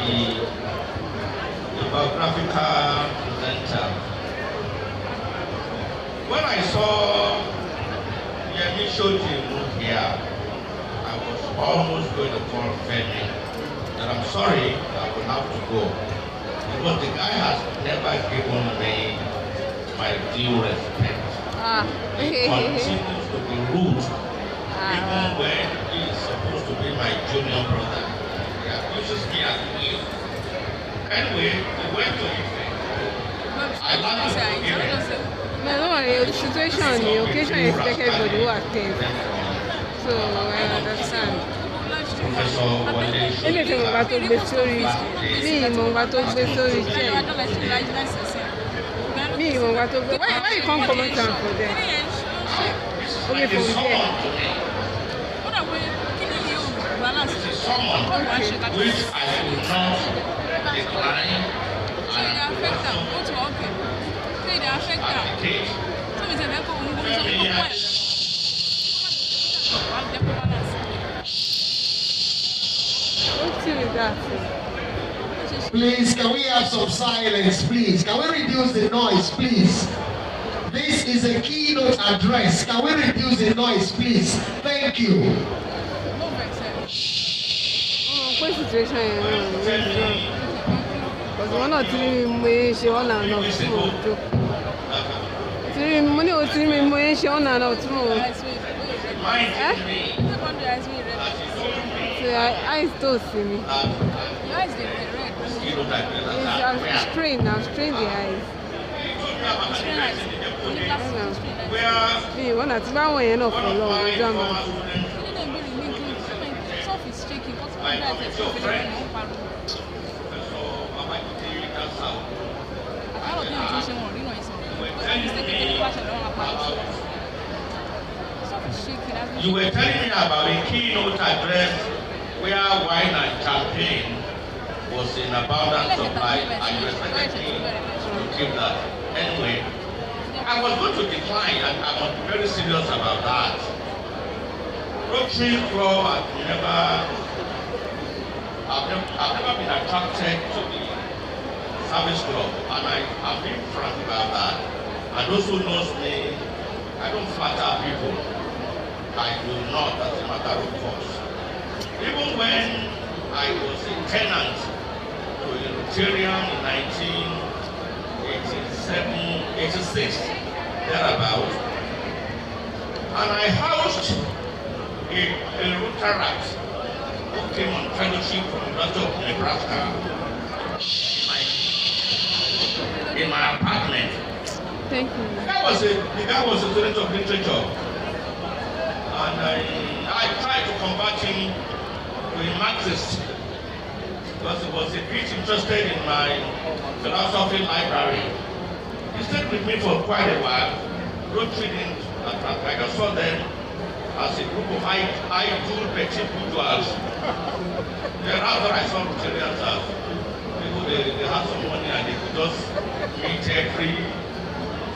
the biographical presenter. When I saw Yemi Shoti move here, I was almost going to call Femi that I'm sorry, I will have to go. Because the guy has never given me my due respect. He continues to be rude, even when he is supposed to be my junior brother. He abuses me as well. Anyway, we went to Ife. I love it. No, the situation, the occasion is like everybody who attends. So I understand. Maybe if I'm about to be sorry, me, I'm about to be sorry. Me, I'm about to be. Why you can't comment on for them? Okay, from there. Someone which I will not decline and advocate. Please, can we have some silence, please? Can we reduce the noise, please? This is a keynote address. Can we reduce the noise, please? Thank you. What situation? Because one or three she on and off tomorrow. Three money or 3 million she on and off tomorrow. I still see me. Your eyes they red. I've strained the eyes. Me, one at my way enough for long drama. Self is shaking. You were telling me about a keynote address where wine and champagne was in abundant supply, and you expected me to give that. Anyway, I was going to decline, and I was very serious about that. Rotary Club I've never been attracted to the service club, and I'm being frank about that. And those who knows me, I don't flatter people. I do not, as a matter of course. Even when I was a tenant to a Rotarian in 1987, 86, thereabout, and I housed a Rotarian who came on fellowship from the University of Nebraska in my apartment. Thank you. The guy was a student of literature, and I tried to convert him to a Marxist because he was a bit interested in my philosophy library. He stayed with me for quite a while. Rotary didn't attract. I just saw them as a group of idle petty bourgeois. Thereafter, I saw Rotarians as people they had some money and they could just meet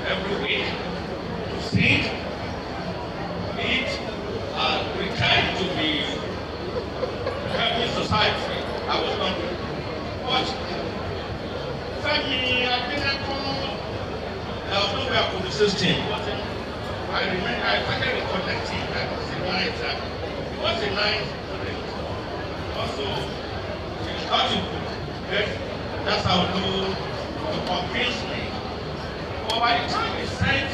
every week to sing, eat, and pretend to be helping society. I was not. But Femi Adenkan, there was no way I could resist him. I started reconnecting. That was a nice. It was a nice drink. Also, he thought he could get. That's how to convince me. But by the time he sent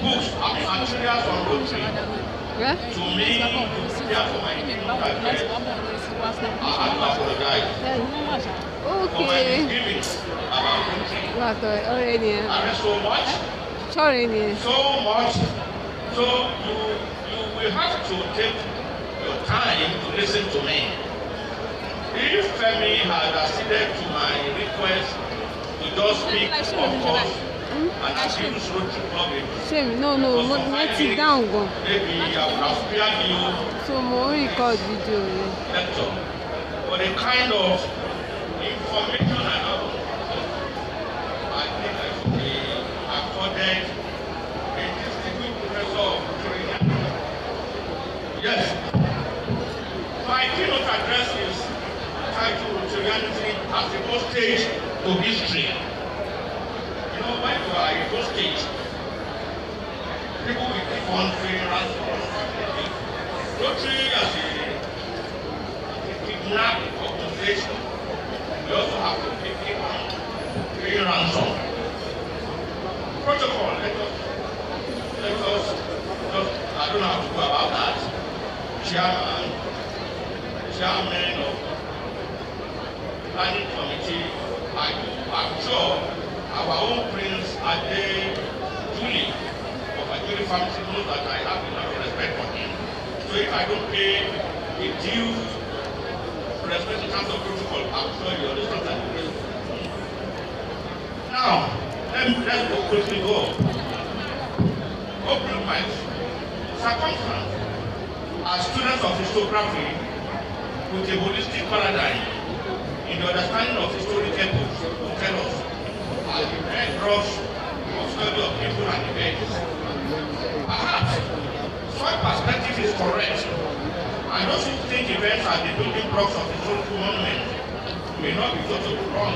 books and materials on Rotary to me, therefore my address, I had to apologize for my misgivings about Rotary. I read so much. So much. So you will have to take your time to listen to me. If Femi had acceded to my request to just speak, of course, and accuse Rotary Club, no, let it down go. Maybe I would have spared you. So more record video. Lecture. But the kind of information I have, I think I should be accorded a distinguished professor of Rotary. Yes. My keynote address is as a hostage to history. You know, when you are a hostage, people will keep on saying ransom. Rotary as a kidnapped organization, we also have to keep on paying ransom. Protocol, let us just, I don't know how to go about that. Chairman of planning committee, I'm sure our own Prince Adeoluwa of Adeoluwa family knows that I have enough respect for him. So if I don't pay the due respect in terms of protocol, I'm sure you understand that. Now, let's go quickly go. Opening my circumstance as students of historiography with a holistic paradigm in the understanding of historical books will tell us as the bedrock of study of people and events. Perhaps such perspective is correct, and those who think events are the building blocks of historical monuments may not be totally wrong.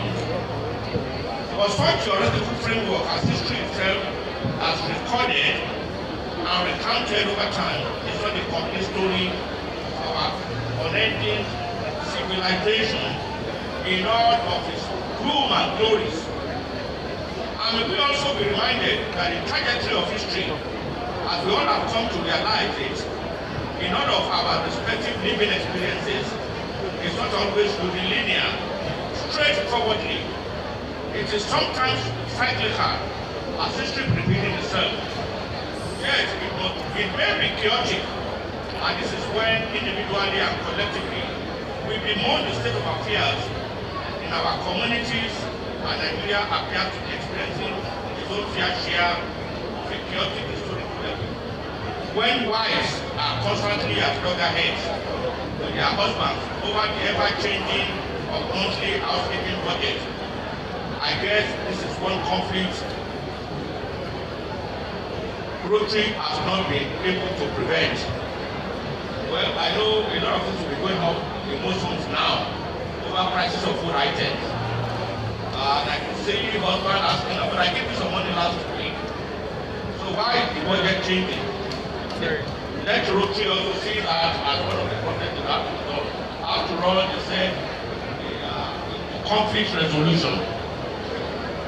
But such theoretical framework as history itself has recorded and recounted over time is not a complete story of our unending civilization in all of its gloom and glories. And may we also be reminded that the trajectory of history, as we all have come to realize it, in all of our respective living experiences, is not always linear, straightforwardly. It is sometimes cyclical, as history repeating itself. Yes, it may be chaotic, and this is when individually and collectively we bemoan the state of affairs in our communities, and Nigeria appears to be experiencing its own fair share of a chaotic historical level. When wives are constantly at loggerheads with their husbands over the ever-changing of monthly housekeeping budget, I guess this is one conflict Rotary has not been able to prevent. Well, I know a lot of things will be going up in most homes now over prices of food items. And I can say you husband asking, but I gave you some money last week. So why is the budget changing? Let Rotary also see that as one of the problems that have to solve. After all, they said conflict resolution.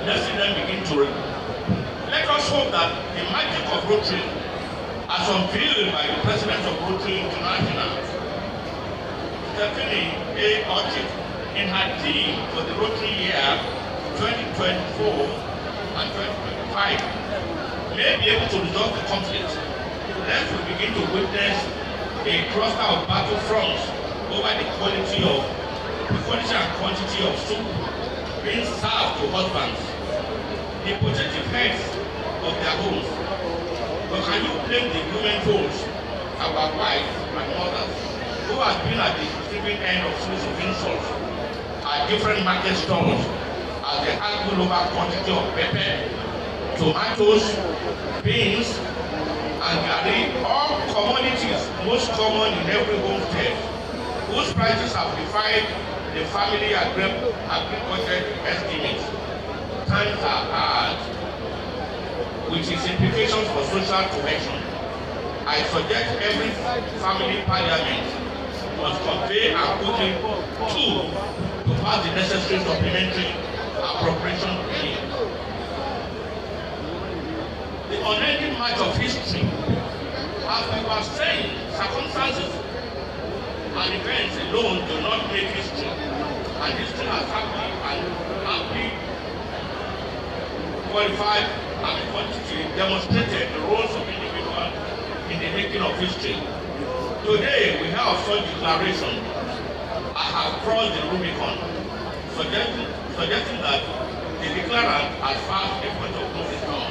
Let's see them begin to let us hope that the magic of Rotary, as unveiled by the President of Rotary International, Femi Adenkan, in her theme for the Rotary year 2024 and 2025, may be able to resolve the conflict. Lest we begin to witness a cluster of battlefronts over the quality and quantity of soup being served to husbands, the protective heads of their homes. But can you blame the women folks, our wives and mothers, who have been at the receiving end of series of insults at different market stalls as they argue over quantity of pepper, tomatoes, beans, and garri, all commodities most common in every homestead, whose prices have defied the family agri-budget estimates. Times are hard, with its implications for social cohesion. I suggest every family parliament must convey and put in two to pass the necessary supplementary appropriation bill. The unending march of history, as we were saying, circumstances and events alone do not make history, and history has happily and amply qualified and quantity demonstrated the roles of individuals in the making of history. Today, we have such declaration. I have crossed the Rubicon, suggesting that the declarant has passed a point of no return.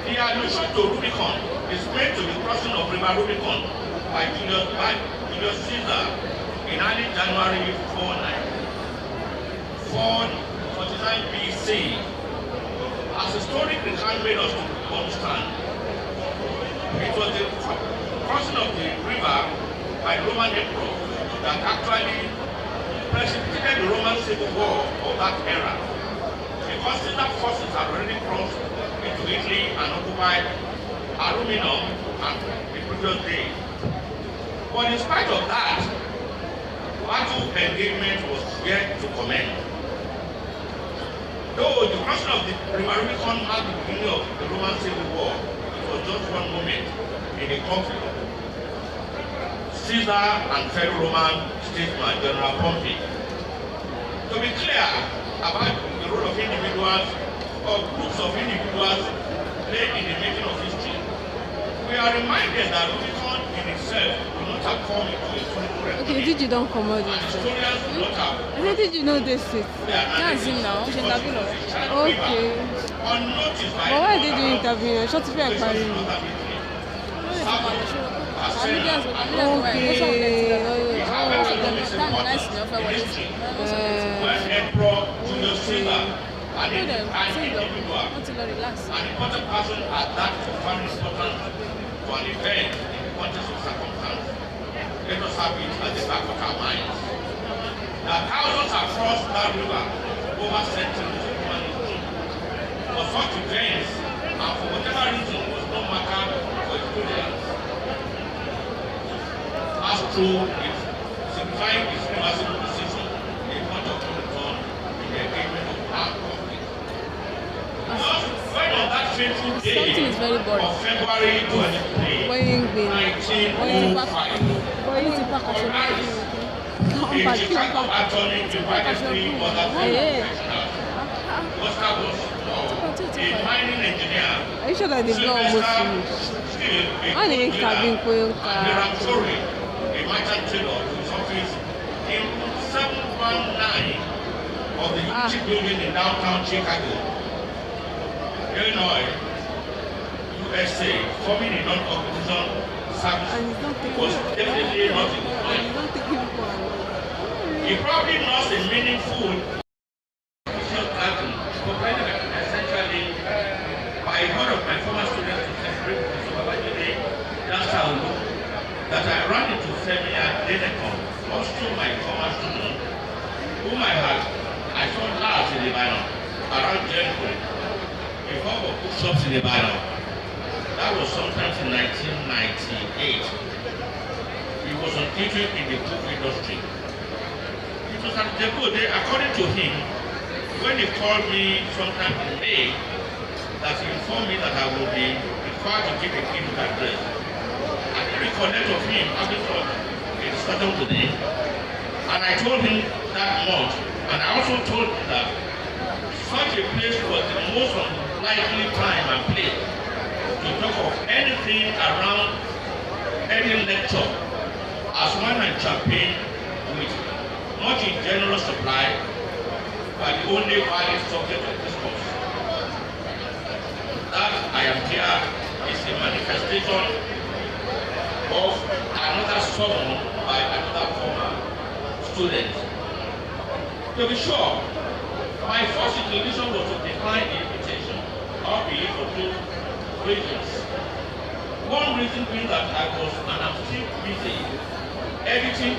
The allusion to Rubicon is made to the crossing of River Rubicon by Julius Caesar in early January 449 BC. As historic record made us to understand, it was the crossing of the river by the Roman emperor that actually precipitated the Roman Civil War of that era. Because Caesar forces had already crossed into Italy and occupied Aruminum and the previous day. But in spite of that, battle engagement was yet to commence. Though the crossing of the River Rubicon marked the beginning of the Roman Civil War, it was just one moment in the conflict. Caesar and fellow Roman statesman General Pompey. To be clear about the role of individuals or groups of individuals played in the making of history, we are reminded that Rubicon in itself will not have come into a historical record. Okay, did you don't come out this Historians will not have. Where did you know this is? That's him now. She's interview. Okay. Unnoticed by But why did you interview? Short of your career. When Emperor Julius Caesar an important person at that profound importance to an event in the context of circumstance. Let us have it at the back of our minds. That thousands have crossed that river over centuries of human history. For such events, and for whatever reason, was no matter for historians. As true, it signifying its reversible decision in front of the return in the engagement of armed conflict. Just when on that fateful day of February 23, 1905, a Chicago attorney invited 3 other professionals. Oscar was a mining engineer. Are you sure that they've not almost finished? Why they cabin a merchant tailor to his office in 719 of the Unity building in downtown Chicago, Illinois, USA, forming a non-competition service was definitely not in his mind. He probably knows a meaningful garden operated essentially by one of my former students to celebrate the supervisory that I ran into Femi Adenkan, also my former student, whom I saw last in Lebanon, around Jericho, before the bookshops in Lebanon. That was sometime in 1998. He was on duty in the book industry. It was at Jericho day, according to him, when he called me sometime in May, that he informed me that I would be required to give a keynote address. I didn't recollect of him having thought it started today, and I told him that much, and I also told him that such a place was the most unlikely time and place to talk of anything around any lecture, as one and champagne with much in general supply, but the only valid subject of discourse. That I am here is a manifestation of another sermon by another former student. To be sure, my first inclination was to decline the invitation, albeit for 2 reasons. One reason being that I was still busy editing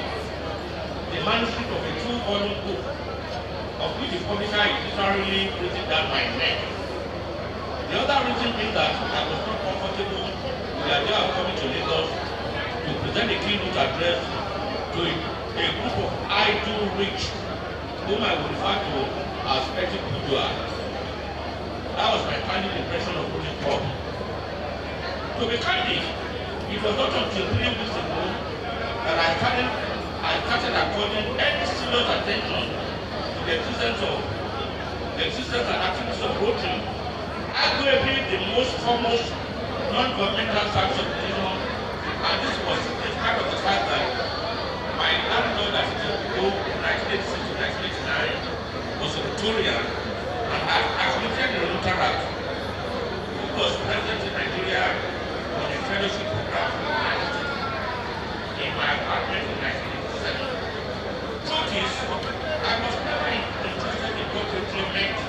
the manuscript of a 2-volume book, of which the publisher is literally written down my neck. The other reason being that I was not comfortable with the idea of coming to Lagos to present a keynote address to a group of idle rich, whom I would refer to as petty bourgeois. That was my final impression of Rotary Club. To be candid, it was not until 3 weeks ago that I started according any serious attention to the existence and activities of Rotary, arguably the most foremost non-governmental service organization, and this was in spite of the fact that my landlord that it is ago, 1986 to 1989, was a Rotarian and had accredited the Rotaract, who was president in Nigeria on a fellowship program in my apartment in 1987. Truth is, I was never interested in corporate employment.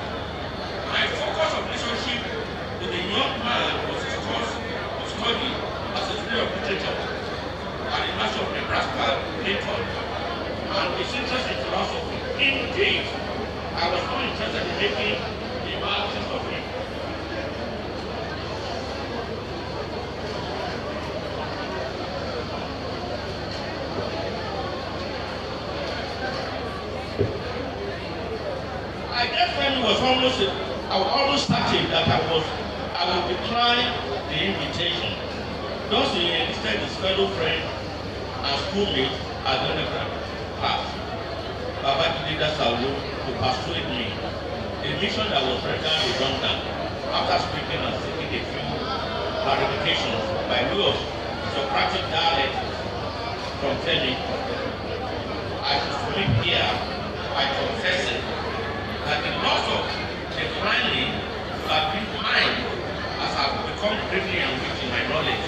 My focus of relationship with a young man was his course of study as a student of literature at the University of Nebraska, Lincoln, and a interest in philosophy. Indeed, I was more interested in making the margins of it. I guess when it was I was almost starting that I would decline the invitation. Thus he enlisted his fellow friend and schoolmate at the undergrad class, Babajide Dasalu, to persuade me, a mission that was rendered redundant after speaking and seeking a few clarifications by way of Socratic dialect from Femi. I should submit here by confessing that the loss of declining have been mine as I have become greatly enriched in my knowledge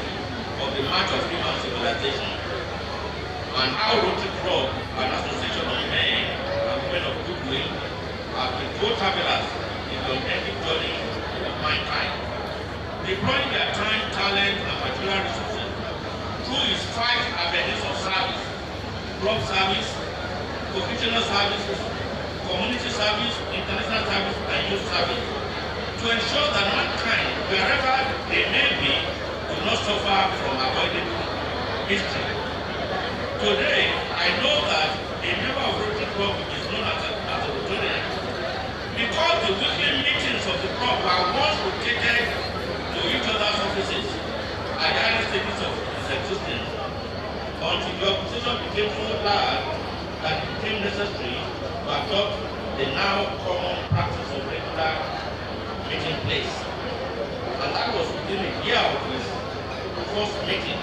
of the march of human civilization and how Rotary Club, an association of men and women of goodwill, have been co-travelers in the authentic journey of mankind, deploying their time, talent, and material resources through its 5 avenues of service: club service, vocational services, community service, international service, and youth service, to ensure that mankind, wherever they may be, do not suffer from avoidable history. Today, I know that a member of Rotary Club is known as a Rotarian because the weekly meetings of the club were once rotated to each other's offices at the early stages of its existence, until the opposition became so large that it became necessary to adopt the now common practice of regular meeting place. And that was within a year of his first meeting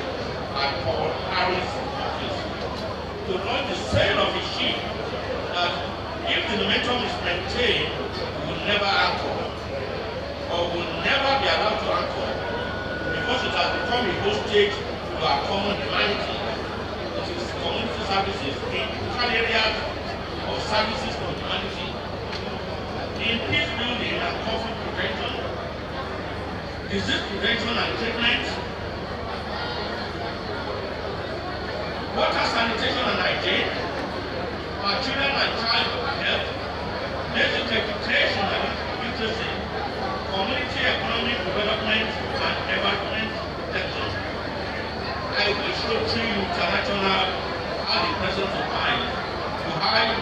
at Paul Harris' office, to launch the sale of a ship that, if the momentum is maintained, will never anchor, or will never be allowed to anchor, because it has become a hostage to our common humanity, which is community services in local areas of services for humanity, in peace building and conflict prevention, disease prevention and treatment, water sanitation and hygiene, material and child health, basic education and literacy, community economic development and environment protection. I wish Rotary International had the presence of mind to add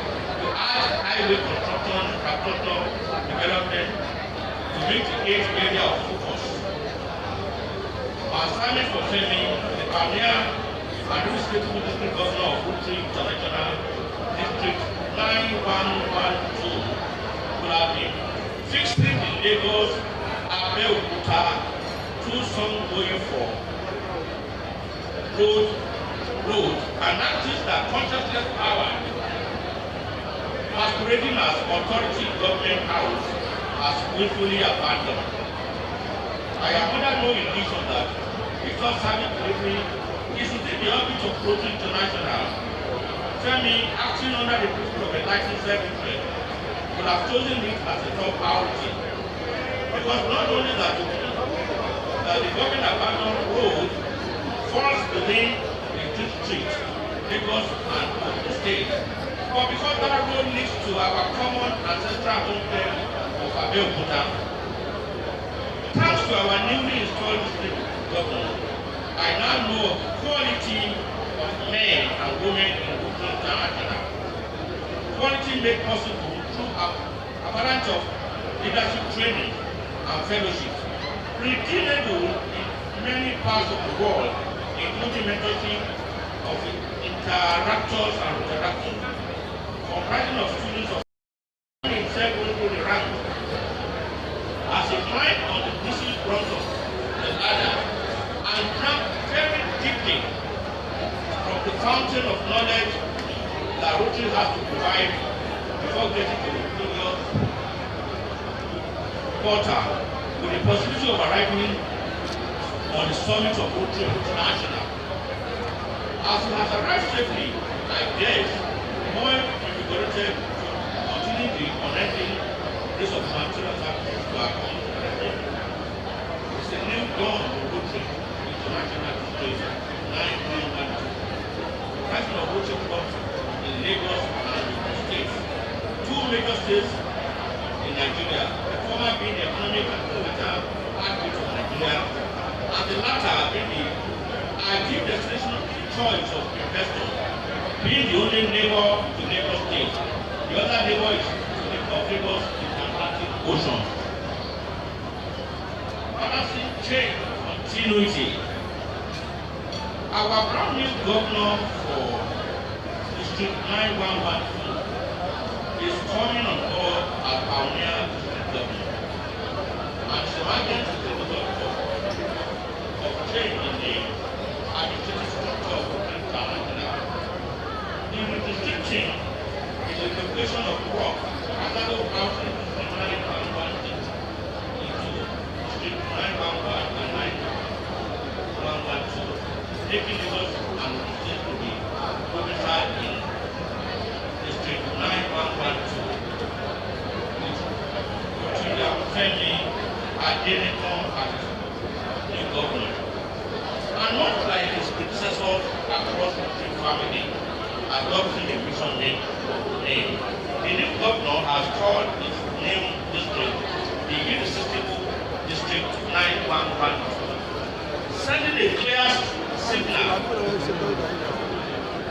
highway construction, infrastructure development to meet the 8th area of focus. Our assignment for Femi, the pioneer administrative district governor of Rotary International District 9112, would have been fixing the Lagos Adeoluwa Moyo road, an artist that consciousness power masquerading as authority government house has willfully abandoned. I am under no illusion that if not serving delivery is within the orbit of Rotary International. Femi, acting under the principle of a licensed self-interest, would have chosen it as a top priority. Because not only that the government abandoned road falls within the district, Lagos and the state, but because that road leads to our common ancestral homeland of Adeoluwa. Thanks to our newly installed district governor, I now know of the quality of men and women in Rotary International. Quality made possible through an avalanche of leadership training and fellowship, redeemable in many parts of the world, including mentorship of interactors and interactors, comprising of students of himself going through the ranks. As he climbed on the busy front of the ladder and drank very deeply from the fountain of knowledge that Rotary has to provide before getting to the previous quarter, with the possibility of arriving on the summit of Rotary International. As he has arrived safely, I guess, more invigorated to continue the unending race of material services to our community. It's a new dawn of Rotary International District 9112. The presence of Rotary Clubs in Lagos and states in Nigeria, the former being the economic and political heartbeat of Nigeria, and the latter being the ideal destination choice of investors, being the only neighbor to Lagos State. The other neighbor is to the Lagos in the Atlantic Ocean. Balancing change continuity. Our brand new governor for District 9112 is coming on board as pioneer district governor. And the emergence is the result of change in the administrative structure of Nigeria. The redistricting is a location of work after the housing District 9112 into District 911 and 9112. Taking Lagos and State to be domiciled in District 9112, with Rotarian Femi Adenkan as new governor. And much like his predecessors across the family, adopting the mission name, the new governor has called his new district the Irresistible District 9112, sending a clear signal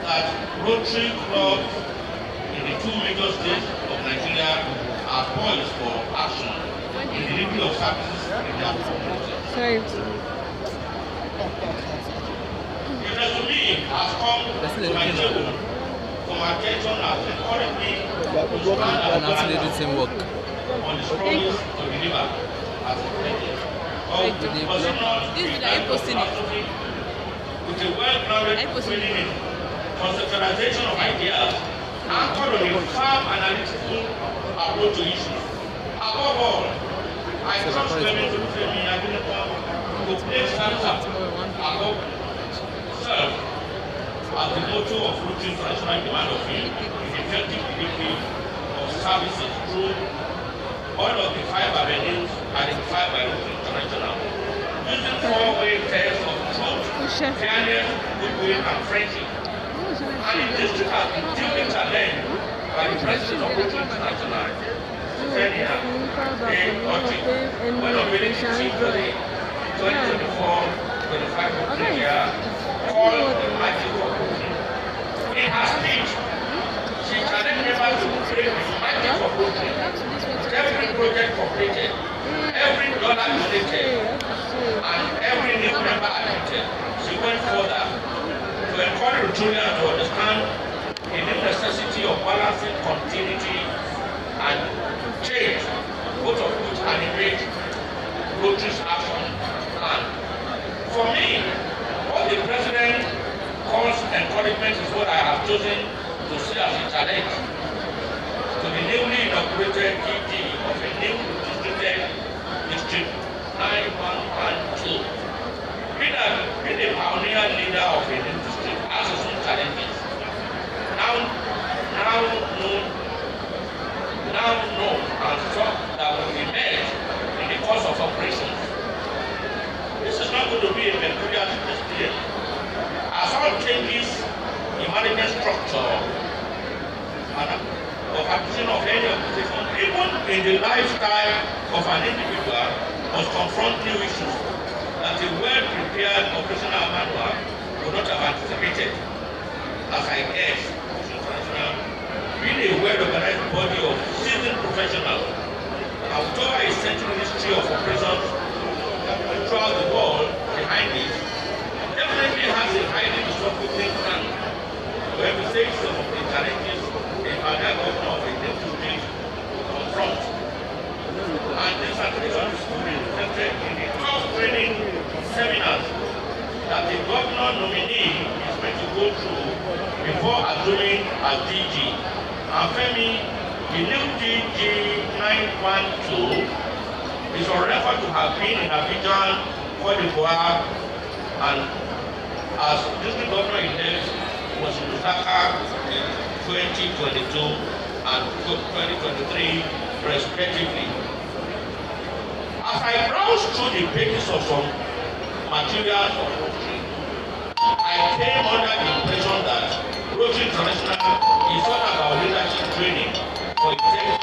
that Rotary clubs in the two major states of Nigeria are poised for action in the delivery of services in their communities. The resume has come to my table for my attention as encouraged me to stand on the struggles to deliver as intended. With a well-grounded training in conceptualization of ideas anchored on a firm analytical approach to issues. Above all, I trust Femi Adenkan to place standards above self as the motto of Rotary International demand of him in effective delivery of services through all of the 5 avenues identified by Rotary International, using 4-way tests of truth, fairness, goodwill, and friendship. And the district has been duly challenged by the president of Rotary International, Femi Adenkan, when unveiling the chief for the 2024-25 Rotary year called the Magic of Rotary. In her speech, she challenged members to create the magic of Rotary. Every project completed, every dollar donated, and every new member admitted. She went further to encourage Rotarians to understand the necessity of balancing continuity and change, both of which animate Rotary's action. And for me, what the president calls encouragement is what I have chosen to see as a challenge to the newly inaugurated PD of a new district 9112. Being a pioneer leader of a new district has its own challenges. Now known and some that will be met in the course of operations. This is not going to be a peculiar experience. As all changes in management structure of acquisition of any organization, even in the lifestyle of an individual, must confront new issues that a well-prepared operational manual would not have anticipated. As I guess, International, being a well-organized body of seasoned professionals, and with over a century history of operations throughout the world behind it, definitely has a highly disruptive think tank to emphasize some of the challenges a pioneer governor of a new district confront. And this activation is fully reflected in the top training seminars that the governor nominee is meant to go through before assuming as DG. And Femi, the new DG 912, is on record to have been in Abidjan, Cote d'Ivoire, and as district governor-elect was in Lusaka in 2022 and 2023, respectively. As I browsed through the pages of some materials of Rotary, I came under the impression that Rotary International is all about leadership training for executive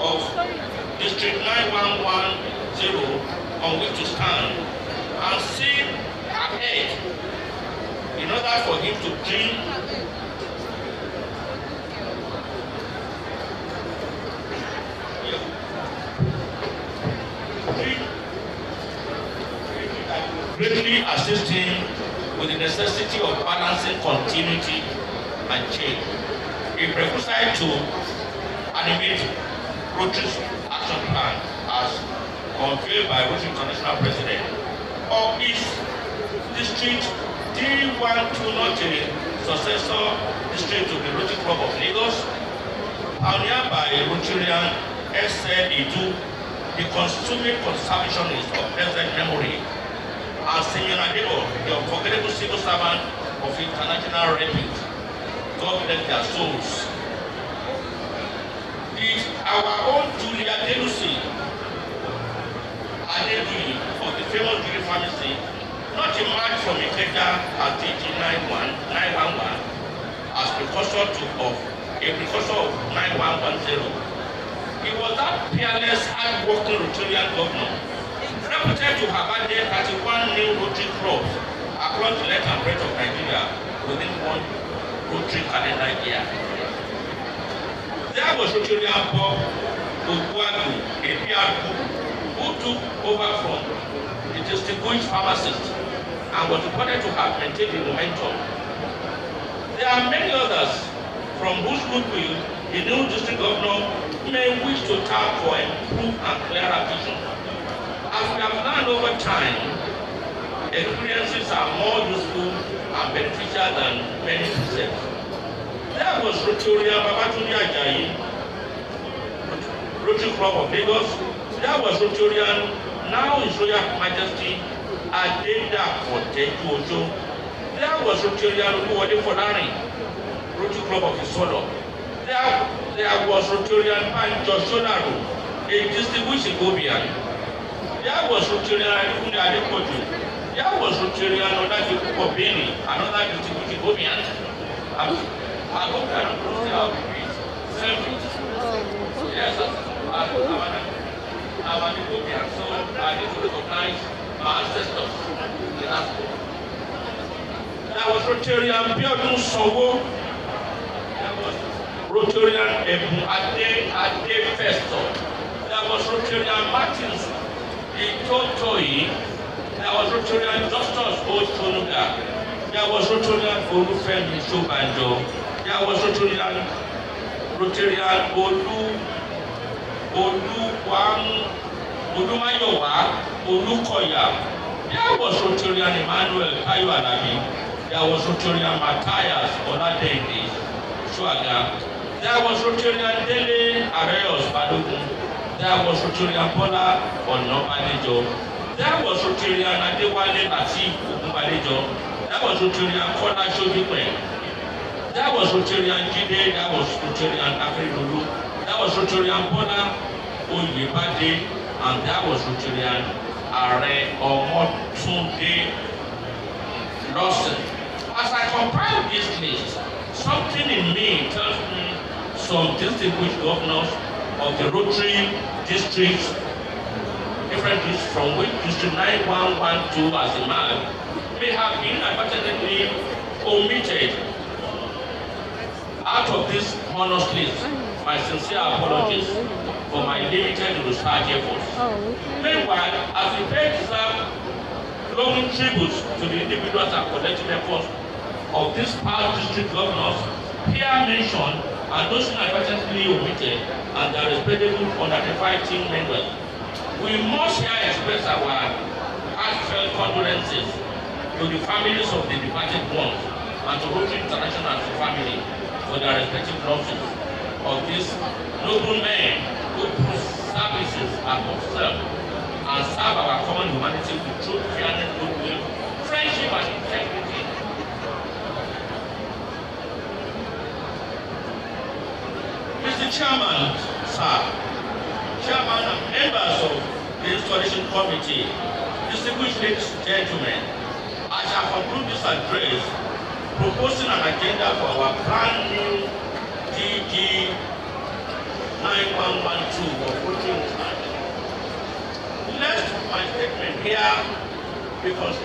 of District 9110 on which to stand and see ahead in order for him to dream greatly assist him with the necessity of balancing continuity and change. A prerequisite to animate Rotary's action plan as unveiled by Rotary International President of his district D12 not a successor district to the Rotary Club of Lagos, pioneered by Rotarian SL the consummate conservationist of present memory, and Senior Adebo, the unforgettable civil servant of international repute. God bless their souls. Our own Julia Delusi Adeoluwa of the famous Julie family, not emerged from Ikeja at DG 911 as precursor of 9110. He was that fearless, hard-working Rotarian governor, reputed to have added 31 new Rotary clubs across the length and breadth of Nigeria within one Rotary calendar year. There was Rotarian Bob Oguagu, a PR who took over from the distinguished pharmacist and was reported to have maintained the momentum. There are many others from whose goodwill the new district governor may wish to tap for improved and clearer vision. As we have learned over time, experiences are more useful and beneficial than many precepts. There was Rotarian Ajezie, Rotary Club of Lagos. There was Rotarian, now His Royal Majesty Adeoluwa. There was Rotarian Rotary Club of Isolo. There was Rotarian Panjoshonaru, a distinguished Igobian. There was Rotarian Adekoju. There was Rotarian Onajikubobini, another distinguished Igobian. I hope I don't know how to read. Yes, I'm an Igobian, so I need to recognize my ancestors. There was Rotarian Biodun Sowo. There was Rotarian Ade Festo. There was Rotarian Martins Itotoi. There was Rotarian Justus Oshonuga. There was Rotarian Olufemi Shobanjo. There was Rotarian Olumayowa Olukoya. There was Rotarian Emmanuel Tayo Alabi. There was Rotarian Matthias Oladende Shuaga. There was Rotarian Dele Areyos Balogun. There was Rotarian Bola Onobadejo. There was Rotarian Adewale Latif Ogunbadejo. There was Rotarian Kola Shodikwe. There was Rotarian Jide. There was Rotarian Afridolu. There was Rotarian Bola Oyebade. And there was Rotarian Are Omotunde Lawson. As I compile this list, something in me tells me some distinguished governors of the Rotary districts, different districts from which District 9112 as a man may have been unfortunately omitted out of this honors list. My sincere apologies for my limited research efforts. Meanwhile, as we pay glowing tributes to the individuals and collective efforts of these past district governors, here mentioned and those unfortunately omitted and their respectable unidentified team members, we must here express our heartfelt condolences to the families of the departed ones and to Rotary International family for their respective losses of these noble men who put services above self and serve our common humanity with true fairness, goodwill, friendship, and integrity. Mr. Chairman, sir, Chairman and members of the Installation Committee, distinguished ladies and gentlemen, I shall conclude this address proposing an agenda for our brand new DG 9112 of Rotary International. Lest my statement here because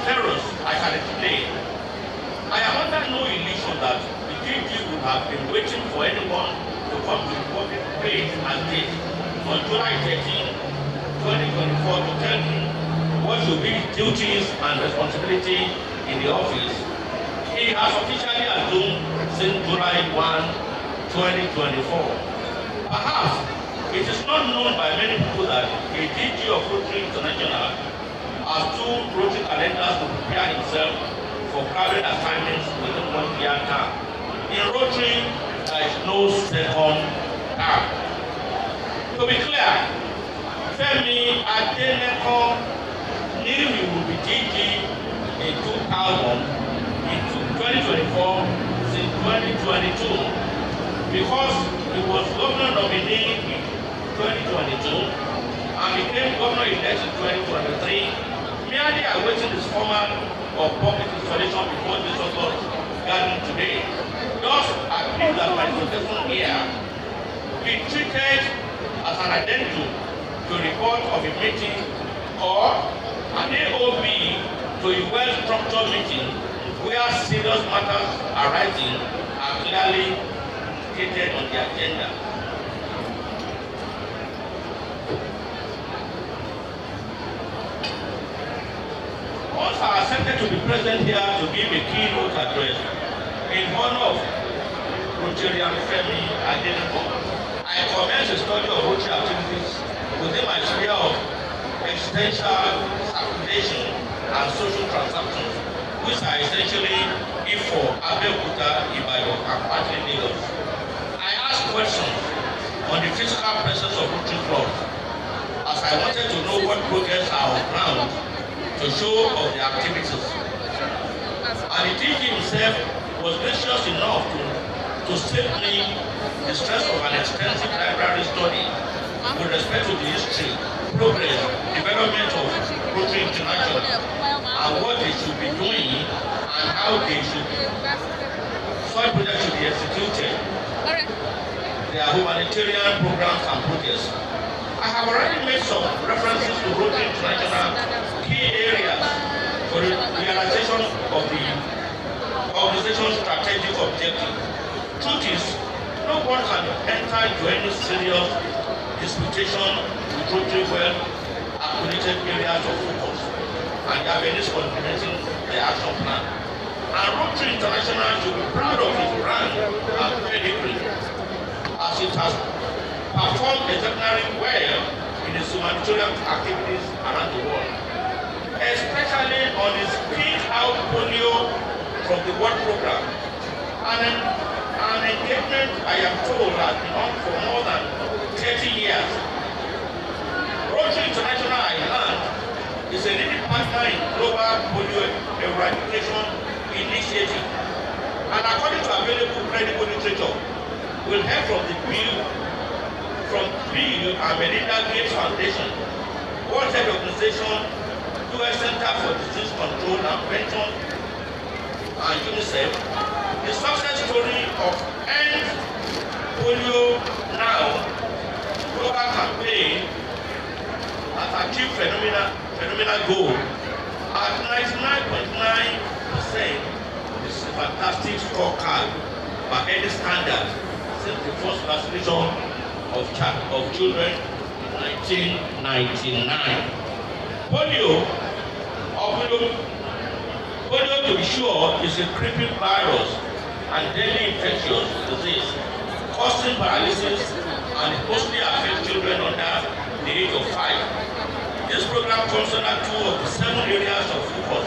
terrors I can explain. I am under no illusion that the DG would have been waiting for anyone to come to the public place and date on July 13, 2024 to tell him what should be his duties and responsibility in the office. He has officially assumed since July 1, 2024. Perhaps it is not known by many people that a DG of Rotary International has 2 Rotary calendars to prepare himself for private assignments within 1 year term. In Rotary, there is no second term. To be clear, Femi Adenkan knew he would be DG in 2000, in 2024, since 2022, because he was governor nominee in 2022 and became governor-elect in 2023, merely awaiting his formal or public installation before this authority gathering today. Thus, I believe that my introduction here be treated as an addendum to a report of a meeting or an AOB to a well-structured meeting where serious matters arising are clearly stated on the agenda. Once I accepted to be present here to give a keynote address in honor of Rotarian Femi Adenkan, I commenced a study of Rotary activities within my sphere of existential circulation and social transactions, which are essentially Ifo, Adeoluwa, Ibadan, and partly Lagos. I asked questions on the physical presence of Rotary clubs, as I wanted to know what progress are on ground to show of the activities. And the DG himself was gracious enough to save me the stress of an extensive library study with respect to the history, progress, development of Rotary International, and what they should be doing and how they should such projects should be executed. Their humanitarian programs and projects. I have already made some references to Rotary International key areas for the realization of the organization's strategic objective. Truth is, no one can enter into any serious disputation with Rotary well articulated areas of focus and the avenues complementing the action plan. And Rotary International should be proud of its brand and pedigree, as it has performed exemplary well in its humanitarian activities around the world, especially on its Speak Out Polio from the World Program, an engagement I am told has been on for more than 30 years. Rotary International Island is a leading partner in global polio eradication initiative, and according to available credible literature, will help from Bill and Melinda Gates Foundation, World Health Organization, U.S. Center for Disease Control and Prevention, and UNICEF. The success story of End Polio Now global campaign has achieved phenomenal goal at 99.9%. This is a fantastic scorecard by any standard since the first vaccination of children in 1999. Polio, to be sure, is a creeping virus and deadly infectious disease, causing paralysis and it mostly affects children under the age of 5. This program comes under 2 of the 7 areas of focus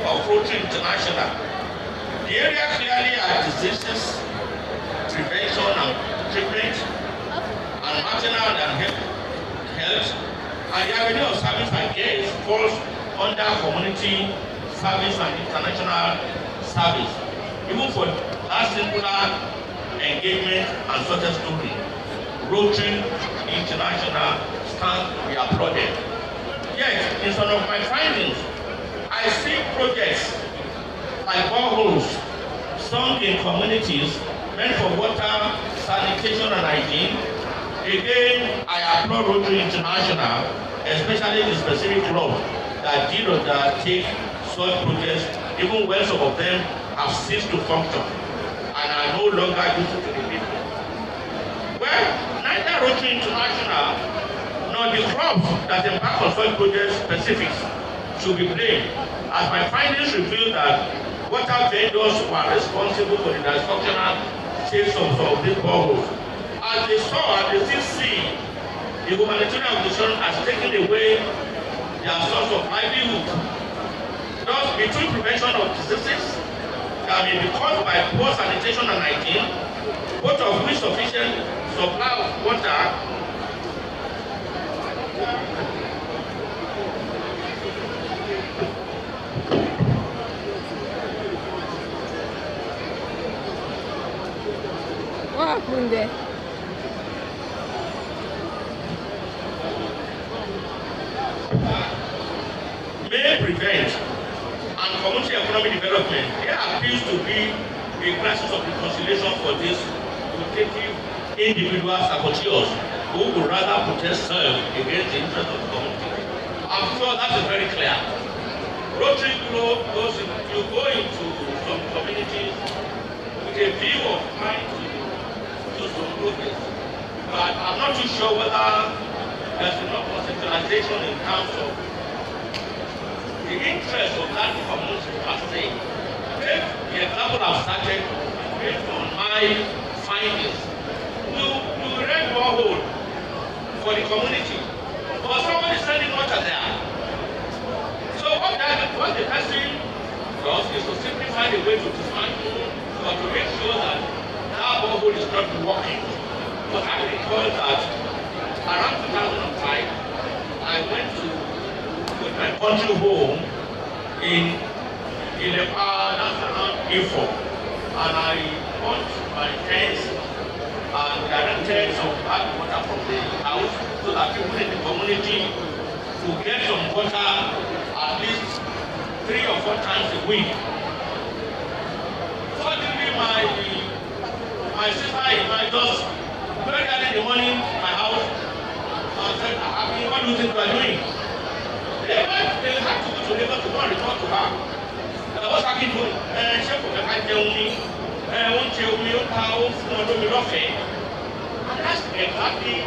of Rotary International. The area clearly are diseases, prevention and treatment, and maternal and health, and the avenue of service and care falls under community service and international service, even for that singular engagement and success story. Rotary International stand to be applauded. Yet, in some of my findings, I see projects like boreholes sunk in communities meant for water, sanitation, and hygiene. Again, I applaud Rotary International, especially the specific club that did undertake such projects, even when some of them have ceased to function and are no longer useful to the people. Well, neither Rotary International nor the clubs that embark on such project specifics should be blamed, as my findings reveal that water vendors were responsible for the dysfunctional states of these boreholes. As they saw and they still see, the humanitarian organization has taken away their source of livelihood. Thus, between prevention of diseases that may be caused by poor sanitation and hygiene, both of which sufficient supply of water What happened there? may prevent and community economic development. There appears to be a crisis of reconciliation for these protective individual saboteurs who would rather protest self against the interest of the community. I'm sure that is very clear. Rotary Club you go into some communities with a view of trying to do some progress. But I'm not too sure whether there's enough conceptualization in terms of the interest of that community per se. Take the example I've started based on my findings. You rent borehole for the community, but someone is sending water there. So what the person does is to simply find a way to dismantle or to make sure that that borehole is not working. But I recall that around 2005, I went to my country home in Ilepa, that's around Ifo, and I bought my fence and directed some bad water from the house so that people in the community to get some water at least 3 or 4 times a week. Suddenly my sister-in-law just very early in the morning my house and said, what do you think you are doing? They had to go to Lagos to go and report to her. What's happening to me? She can't tell me. Won't tell me how to be. And that's exactly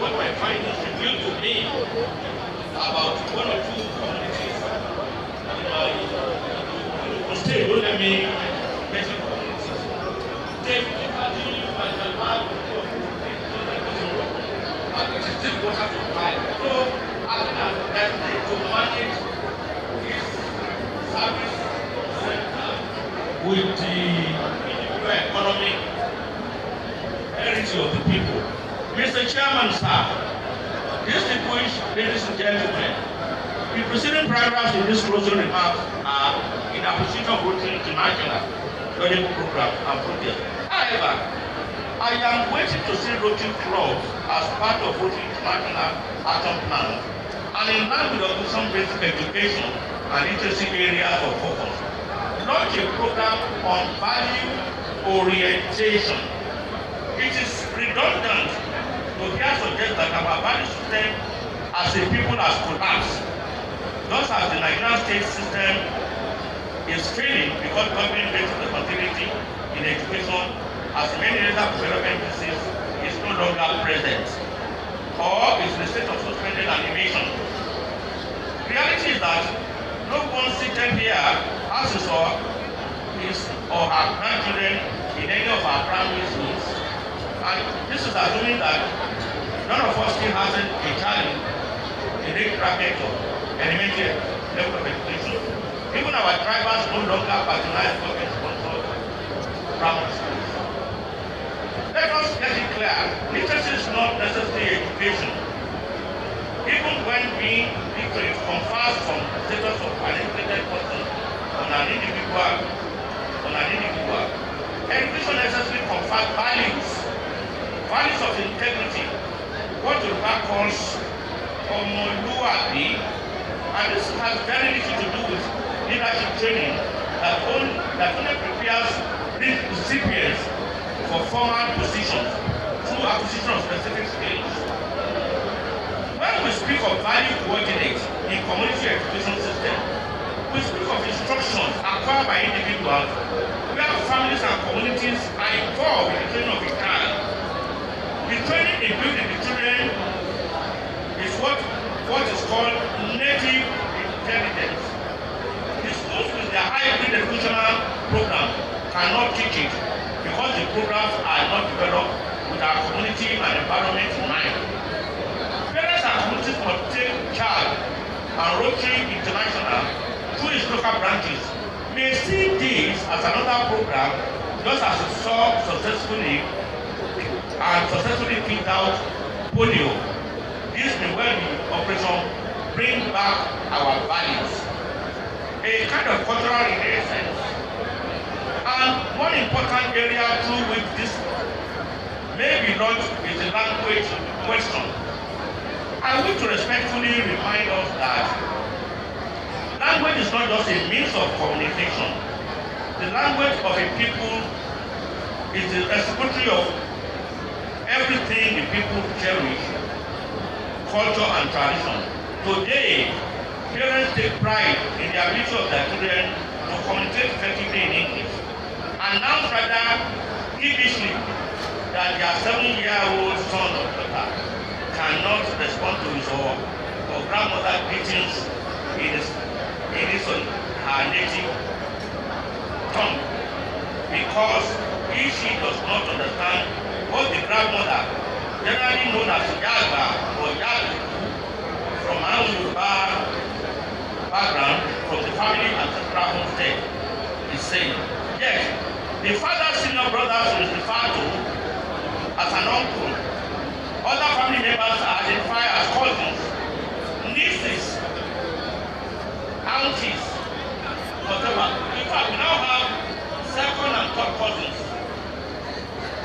what my findings revealed to me about 1 or 2 communities in my state. Don't let me mention communities. They continue and it is still water supply. So I think that to manage this service center with the economic heritage of the people. Mr. Chairman, sir, distinguished ladies and gentlemen, the preceding paragraphs in this closing remarks are in appreciation of Rotary International program and projects. However, I am waiting to see Rotary clubs as part of Rotary International action plan and in line with some basic education and interesting areas of focus. Launch a program on value orientation. It is redundant to here suggest that our value system as a people has collapsed, just as the Nigerian state system is failing because government-based responsibility in education as many other development diseases is no longer present or is in a state of suspended animation. The reality is that no one seated here has his or her grandchildren in any of our primary schools, and this is assuming that none of us still has a child in the bracket of elementary level of education. Even our tribals no longer patronize government-sponsored primary schools. Let us get it clear, literacy is not necessarily education. Even when being literate confers from the status of an educated person on an individual, education necessarily confers values values of integrity, what Yoruba calls Omoluabi, and this has very little to do with leadership training that only prepares recipients for formal positions through acquisition of specific skills. When we speak of value coordinates in community education system, we speak of instructions acquired by individuals where families and communities are involved in the training of a child. The training inbuilt in the children is what is called native intelligence. The schools with their hybrid educational program cannot teach it because the programs are not developed with our community and environment in mind. Parents and communities must take charge, and Rotary International, through its local branches, may see this as another program, just as it saw successfully kicked out polio. This may well be Operation Bring Back Our Values, a kind of cultural renaissance. And one important area through which this may be launched is the language question. I wish to respectfully remind us that language is not just a means of communication. The language of a people is the repository of everything the people cherish, culture and tradition. Today, parents take pride in the ability of their children to communicate effectively in English, announce rather peevishly that their 7-year-old son or daughter cannot respond to his or grandmother greetings in her native tongue because she does not understand what the grandmother, generally known as Yagba or Yagba, from our Yoruba background, from the family ancestral homestead, is saying. Yes, the father's senior brothers is referred to as an uncle. Other family members are identified as cousins, nieces, aunties, whatever. In fact, we now have second and third cousins.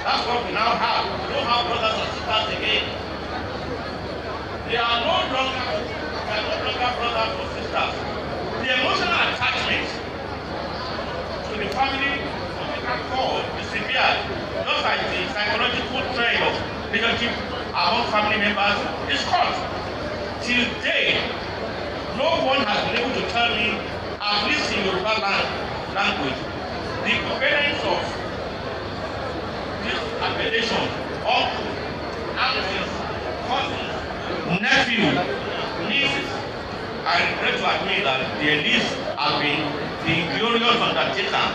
That's what we now have. We don't have brothers and sisters again. They are no longer brothers or sisters. The emotional attachment to the family called is severe, just like the psychological trait of relationship among family members is called. Till date, no one has been able to tell me, at least in Yoruba language, the parents of this appellation, uncle, aunties, cousins, nephew, nieces. I regret to admit that their list have been the glorious undertaker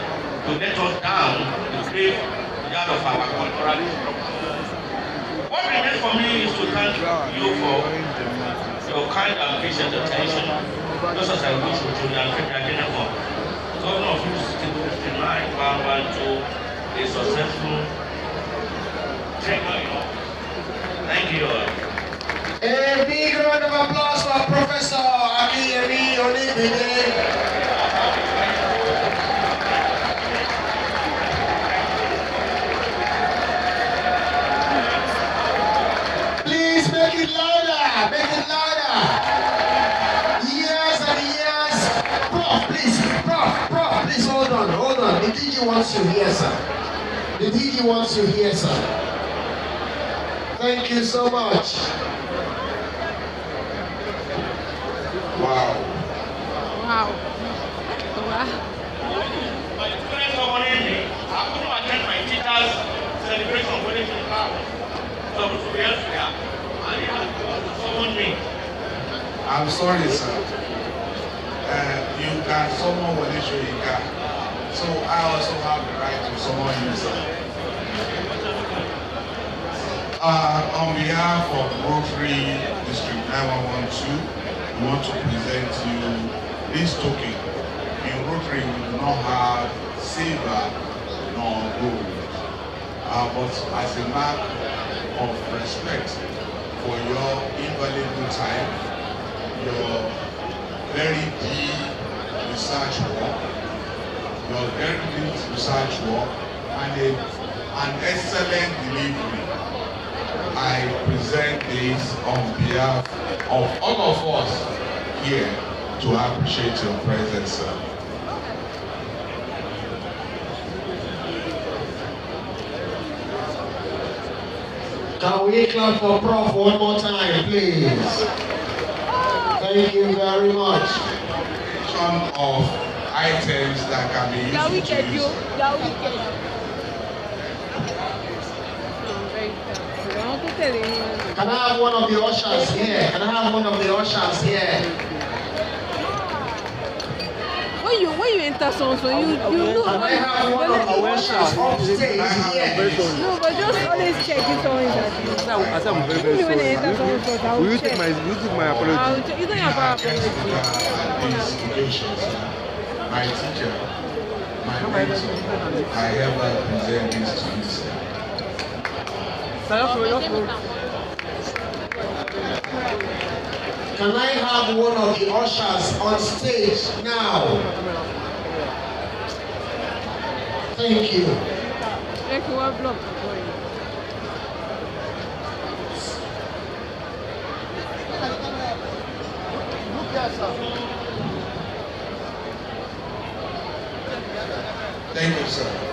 to let us down the grave yard of our cultural structure. What remains for me is to thank you for your kind and patient attention, just as I wish to Rotarian Femi Adenkan, governor of whose district 9 to a successful tenure. Thank you all. A big round of applause for Professor Akinyemi Onigbide. Please make it louder, make it louder. Years and years. Prof, please hold on. The DG wants you here, sir. The DG wants you here, sir. Thank you so much. Wow. My parents were in I couldn't attend my teacher's celebration of wedding in the house. So I had to summon me. I'm sorry, sir. You can summon Walisho Ika. So I also have the right to summon you, sir. On behalf of Rotary District 9112, we want to present you this token. In Rotary, we do not have silver nor gold, but as a mark of respect for your invaluable time, your very deep research work, and an excellent delivery I present this on behalf of all of us here to appreciate your presence, sir. Can we clap for Prof one more time, please? Thank you very much. Of items that can be used to use. Can I have one of the ushers here? Can I have one of the ushers here? When you enter something, you look. Can I have one of the ushers upstage here? No, but just always check if someone is at you. I'm very, very When they enter sorry. someone's house, I Will will you check. take my apology? You don't have our apology. These occasions, my teacher, my mentor, I ever present this to you, sir. Can I have one of the ushers on stage now? Thank you. Thank you, sir.